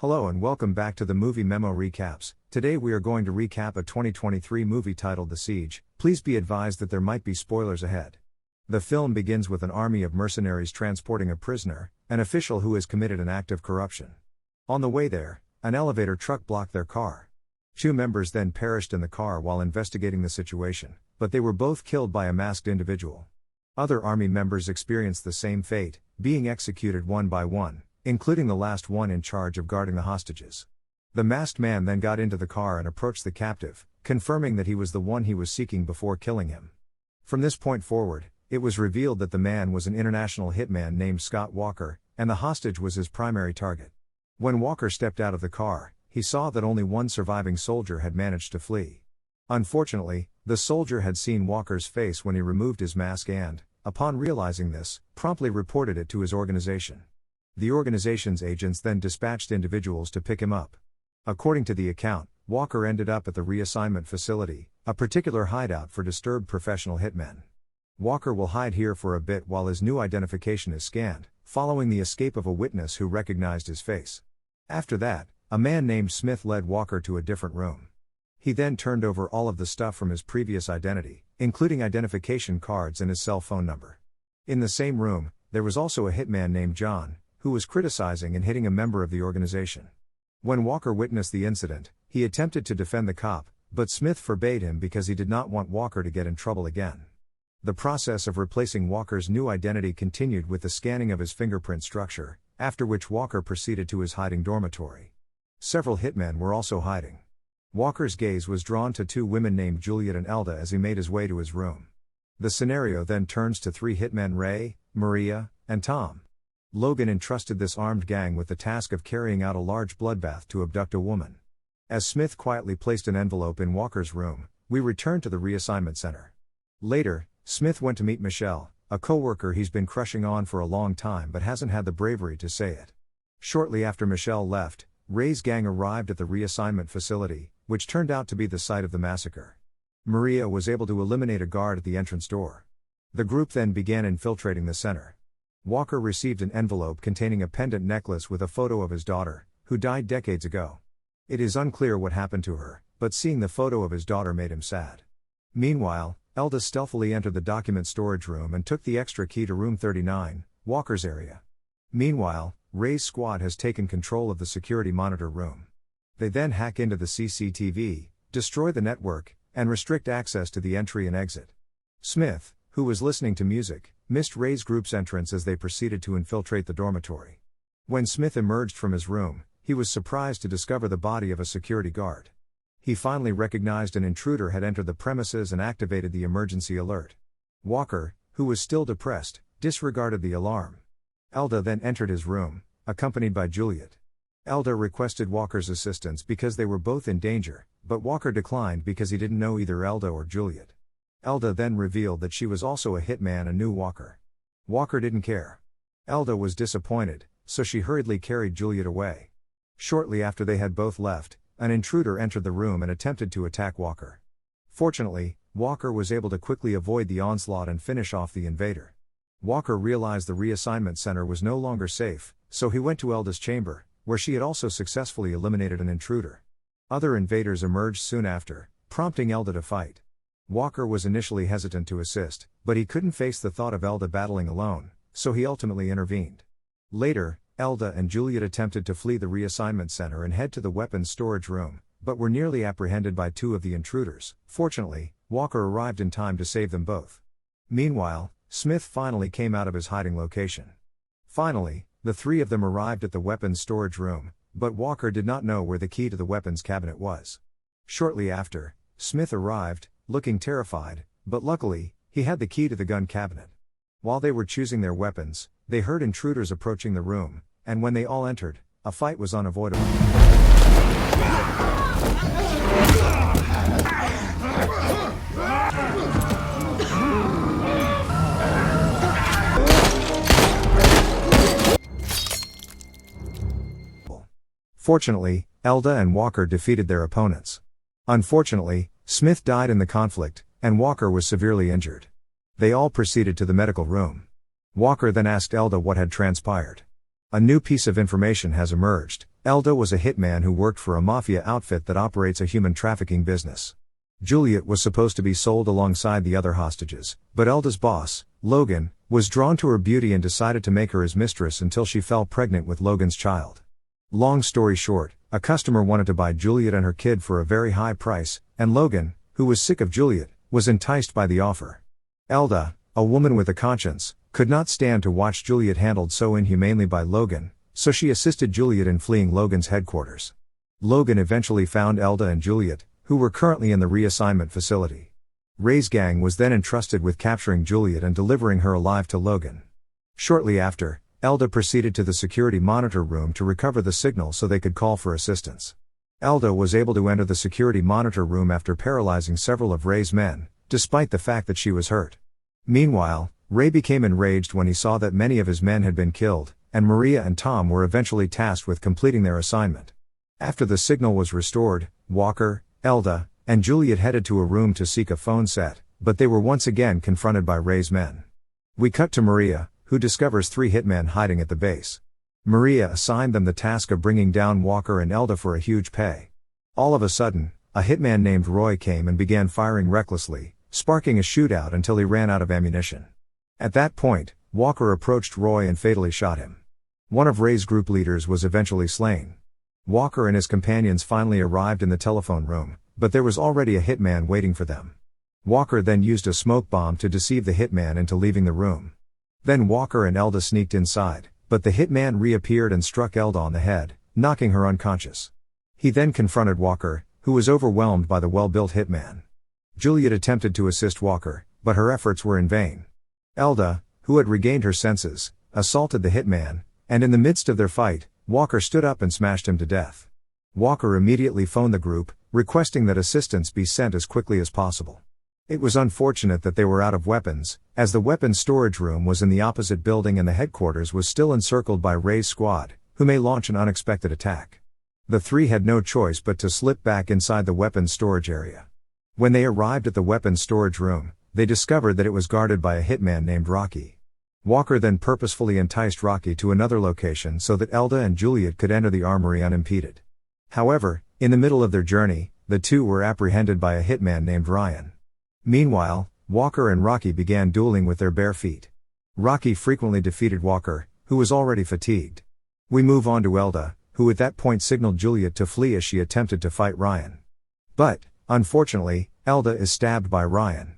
Hello and welcome back to the Movie Memo Recaps. Today we are going to recap a 2023 movie titled The Siege. Please be advised that there might be spoilers ahead. The film begins with an army of mercenaries transporting a prisoner, an official who has committed an act of corruption. On the way there, an elevator truck blocked their car. 2 members then perished in the car while investigating the situation, but they were both killed by a masked individual. Other army members experienced the same fate, being executed one by one, including the last one in charge of guarding the hostages. The masked man then got into the car and approached the captive, confirming that he was the one he was seeking before killing him. From this point forward, it was revealed that the man was an international hitman named Scott Walker, and the hostage was his primary target. When Walker stepped out of the car, he saw that only one surviving soldier had managed to flee. Unfortunately, the soldier had seen Walker's face when he removed his mask and, upon realizing this, promptly reported it to his organization. The organization's agents then dispatched individuals to pick him up. According to the account, Walker ended up at the reassignment facility, a particular hideout for disturbed professional hitmen. Walker will hide here for a bit while his new identification is scanned, following the escape of a witness who recognized his face. After that, a man named Smith led Walker to a different room. He then turned over all of the stuff from his previous identity, including identification cards and his cell phone number. In the same room, there was also a hitman named John, who was criticizing and hitting a member of the organization. When Walker witnessed the incident, he attempted to defend the cop, but Smith forbade him because he did not want Walker to get in trouble again. The process of replacing Walker's new identity continued with the scanning of his fingerprint structure, after which Walker proceeded to his hiding dormitory. Several hitmen were also hiding. Walker's gaze was drawn to 2 women named Juliet and Elda as he made his way to his room. The scenario then turns to 3 hitmen: Ray, Maria, and Tom. Logan entrusted this armed gang with the task of carrying out a large bloodbath to abduct a woman. As Smith quietly placed an envelope in Walker's room, we returned to the reassignment center. Later, Smith went to meet Michelle, a co-worker he's been crushing on for a long time but hasn't had the bravery to say it. Shortly after Michelle left, Ray's gang arrived at the reassignment facility, which turned out to be the site of the massacre. Maria was able to eliminate a guard at the entrance door. The group then began infiltrating the center. Walker received an envelope containing a pendant necklace with a photo of his daughter, who died decades ago. It is unclear what happened to her, but seeing the photo of his daughter made him sad. Meanwhile, Elda stealthily entered the document storage room and took the extra key to room 39, Walker's area. Meanwhile, Ray's squad has taken control of the security monitor room. They then hack into the CCTV, destroy the network, and restrict access to the entry and exit. Smith, who was listening to music, missed Ray's group's entrance as they proceeded to infiltrate the dormitory. When Smith emerged from his room, he was surprised to discover the body of a security guard. He finally recognized an intruder had entered the premises and activated the emergency alert. Walker, who was still depressed, disregarded the alarm. Elda then entered his room, accompanied by Juliet. Elda requested Walker's assistance because they were both in danger, but Walker declined because he didn't know either Elda or Juliet. Elda then revealed that she was also a hitman and knew Walker. Walker didn't care. Elda was disappointed, so she hurriedly carried Juliet away. Shortly after they had both left, an intruder entered the room and attempted to attack Walker. Fortunately, Walker was able to quickly avoid the onslaught and finish off the invader. Walker realized the reassignment center was no longer safe, so he went to Elda's chamber, where she had also successfully eliminated an intruder. Other invaders emerged soon after, prompting Elda to fight. Walker was initially hesitant to assist, but he couldn't face the thought of Elda battling alone, so he ultimately intervened. Later, Elda and Juliet attempted to flee the reassignment center and head to the weapons storage room, but were nearly apprehended by 2 of the intruders. Fortunately, Walker arrived in time to save them both. Meanwhile, Smith finally came out of his hiding location. Finally, the 3 of them arrived at the weapons storage room, but Walker did not know where the key to the weapons cabinet was. Shortly after, Smith arrived, looking terrified, but luckily, he had the key to the gun cabinet. While they were choosing their weapons, they heard intruders approaching the room, and when they all entered, a fight was unavoidable. Fortunately, Elda and Walker defeated their opponents. Unfortunately, Smith died in the conflict, and Walker was severely injured. They all proceeded to the medical room. Walker then asked Elda what had transpired. A new piece of information has emerged. Elda was a hitman who worked for a Mafia outfit that operates a human trafficking business. Juliet was supposed to be sold alongside the other hostages, but Elda's boss, Logan, was drawn to her beauty and decided to make her his mistress until she fell pregnant with Logan's child. Long story short, a customer wanted to buy Juliet and her kid for a very high price, and Logan, who was sick of Juliet, was enticed by the offer. Elda, a woman with a conscience, could not stand to watch Juliet handled so inhumanely by Logan, so she assisted Juliet in fleeing Logan's headquarters. Logan eventually found Elda and Juliet, who were currently in the reassignment facility. Ray's gang was then entrusted with capturing Juliet and delivering her alive to Logan. Shortly after, Elda proceeded to the security monitor room to recover the signal so they could call for assistance. Elda was able to enter the security monitor room after paralyzing several of Ray's men, despite the fact that she was hurt. Meanwhile, Ray became enraged when he saw that many of his men had been killed, and Maria and Tom were eventually tasked with completing their assignment. After the signal was restored, Walker, Elda, and Juliet headed to a room to seek a phone set, but they were once again confronted by Ray's men. We cut to Maria, who discovers 3 hitmen hiding at the base. Maria assigned them the task of bringing down Walker and Elda for a huge pay. All of a sudden, a hitman named Roy came and began firing recklessly, sparking a shootout until he ran out of ammunition. At that point, Walker approached Roy and fatally shot him. One of Ray's group leaders was eventually slain. Walker and his companions finally arrived in the telephone room, but there was already a hitman waiting for them. Walker then used a smoke bomb to deceive the hitman into leaving the room. Then Walker and Elda sneaked inside, but the hitman reappeared and struck Elda on the head, knocking her unconscious. He then confronted Walker, who was overwhelmed by the well-built hitman. Juliet attempted to assist Walker, but her efforts were in vain. Elda, who had regained her senses, assaulted the hitman, and in the midst of their fight, Walker stood up and smashed him to death. Walker immediately phoned the group, requesting that assistance be sent as quickly as possible. It was unfortunate that they were out of weapons, as the weapons storage room was in the opposite building and the headquarters was still encircled by Ray's squad, who may launch an unexpected attack. The 3 had no choice but to slip back inside the weapons storage area. When they arrived at the weapons storage room, they discovered that it was guarded by a hitman named Rocky. Walker then purposefully enticed Rocky to another location so that Elda and Juliet could enter the armory unimpeded. However, in the middle of their journey, the 2 were apprehended by a hitman named Ryan. Meanwhile, Walker and Rocky began dueling with their bare feet. Rocky frequently defeated Walker, who was already fatigued. We move on to Elda, who at that point signaled Juliet to flee as she attempted to fight Ryan. But, unfortunately, Elda is stabbed by Ryan.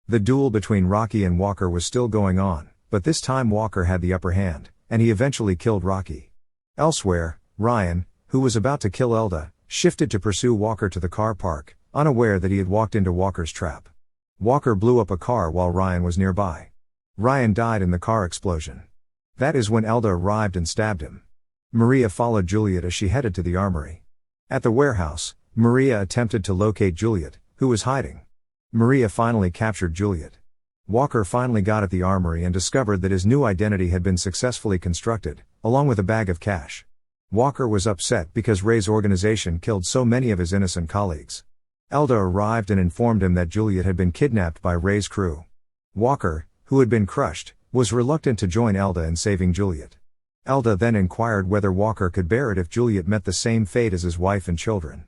The duel between Rocky and Walker was still going on, but this time Walker had the upper hand, and he eventually killed Rocky. Elsewhere, Ryan, who was about to kill Elda, shifted to pursue Walker to the car park, unaware that he had walked into Walker's trap. Walker blew up a car while Ryan was nearby. Ryan died in the car explosion. That is when Elda arrived and stabbed him. Maria followed Juliet as she headed to the armory. At the warehouse, Maria attempted to locate Juliet, who was hiding. Maria finally captured Juliet. Walker finally got at the armory and discovered that his new identity had been successfully constructed, along with a bag of cash. Walker was upset because Ray's organization killed so many of his innocent colleagues. Elda arrived and informed him that Juliet had been kidnapped by Ray's crew. Walker, who had been crushed, was reluctant to join Elda in saving Juliet. Elda then inquired whether Walker could bear it if Juliet met the same fate as his wife and children.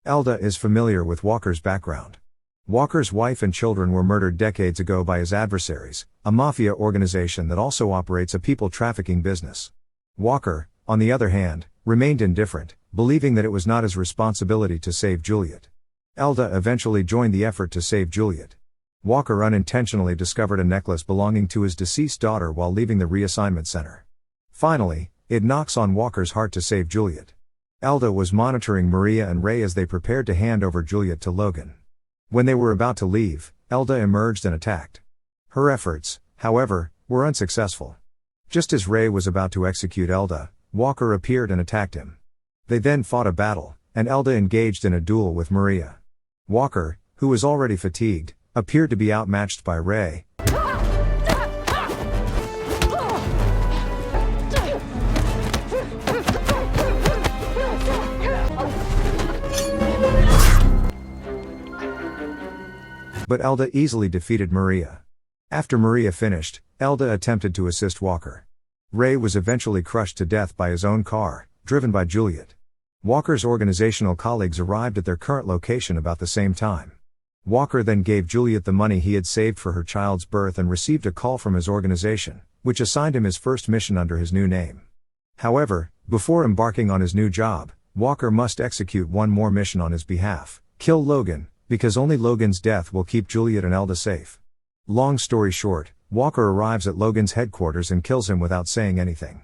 Elda is familiar with Walker's background. Walker's wife and children were murdered decades ago by his adversaries, a mafia organization that also operates a people trafficking business. Walker, on the other hand, remained indifferent, believing that it was not his responsibility to save Juliet. Elda eventually joined the effort to save Juliet. Walker unintentionally discovered a necklace belonging to his deceased daughter while leaving the reassignment center. Finally, it knocks on Walker's heart to save Juliet. Elda was monitoring Maria and Ray as they prepared to hand over Juliet to Logan. When they were about to leave, Elda emerged and attacked. Her efforts, however, were unsuccessful. Just as Ray was about to execute Elda, Walker appeared and attacked him. They then fought a battle, and Elda engaged in a duel with Maria. Walker, who was already fatigued, appeared to be outmatched by Ray. But Elda easily defeated Maria. After Maria finished, Elda attempted to assist Walker. Ray was eventually crushed to death by his own car, driven by Juliet. Walker's organizational colleagues arrived at their current location about the same time. Walker then gave Juliet the money he had saved for her child's birth and received a call from his organization, which assigned him his first mission under his new name. However, before embarking on his new job, Walker must execute one more mission on his behalf: kill Logan, because only Logan's death will keep Juliet and Elda safe. Long story short, Walker arrives at Logan's headquarters and kills him without saying anything.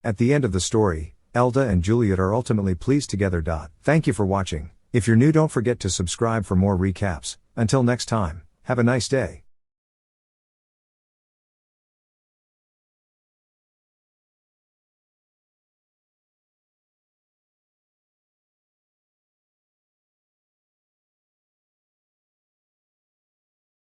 At the end of the story, Elda and Juliet are ultimately pleased together. Thank you for watching. If you're new, don't forget to subscribe for more recaps. Until next time, have a nice day.